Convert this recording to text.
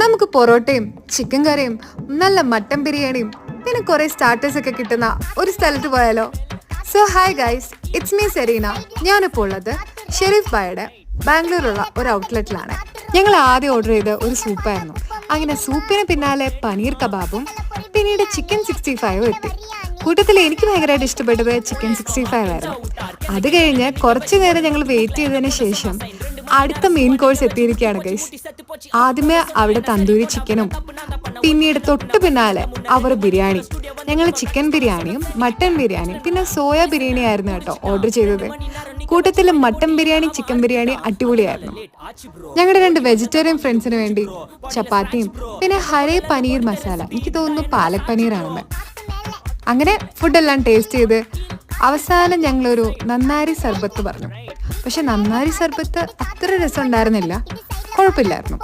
നമുക്ക് പൊറോട്ടയും ചിക്കൻ കറിയും നല്ല മട്ടൻ ബിരിയാണിയും പിന്നെ കുറെ സ്റ്റാർട്ടേഴ്സ് ഒക്കെ കിട്ടുന്ന ഒരു സ്ഥലത്ത് പോയാലോ? So hi guys, it's me Serena. ഞാനിപ്പോൾ ഉള്ളത് ഷെരീഫ് ബായുടെ ബാംഗ്ലൂരുള്ള ഒരു ഔട്ട്ലെറ്റിലാണ്. ഞങ്ങൾ ആദ്യം ഓർഡർ ചെയ്ത ഒരു സൂപ്പായിരുന്നു. അങ്ങനെ സൂപ്പിന് പിന്നാലെ പനീർ കബാബും പിന്നീട് ചിക്കൻ 65 എത്തി. കൂട്ടത്തിൽ എനിക്ക് ഭയങ്കരമായിട്ട് ഇഷ്ടപ്പെട്ടത് ചിക്കൻ 65 ആയിരുന്നു. അത് കഴിഞ്ഞ് കുറച്ചു നേരം ഞങ്ങൾ വെയിറ്റ് ചെയ്തതിന് ശേഷം അടുത്ത മെയിൻ കോഴ്സ് എത്തിയിരിക്കുകയാണ് ഗൈസ്. ആദ്യമേ അവിടെ തന്തൂരി ചിക്കനും പിന്നീട് തൊട്ടു പിന്നാലെ അവർ ബിരിയാണി. ഞങ്ങൾ ചിക്കൻ ബിരിയാണിയും മട്ടൻ ബിരിയാണിയും പിന്നെ സോയ ബിരിയാണി ആയിരുന്നു കേട്ടോ ഓർഡർ ചെയ്തത്. കൂട്ടത്തിൽ മട്ടൻ ബിരിയാണി ചിക്കൻ ബിരിയാണി അടിപൊളിയായിരുന്നു. ഞങ്ങളുടെ 2 വെജിറ്റേറിയൻ ഫ്രണ്ട്സിന് വേണ്ടി ചപ്പാത്തിയും പിന്നെ ഹരേ പനീർ മസാല, എനിക്ക് തോന്നുന്നു പാലക് പനീറാണെന്ന്. അങ്ങനെ ഫുഡെല്ലാം ടേസ്റ്റ് ചെയ്ത് അവസാനം ഞങ്ങളൊരു നന്നാരി സർബത്ത് പറഞ്ഞു. പക്ഷെ നന്നാരി സർബത്ത് അത്ര രസം ഉണ്ടായിരുന്നില്ല, കുഴപ്പമില്ലായിരുന്നു.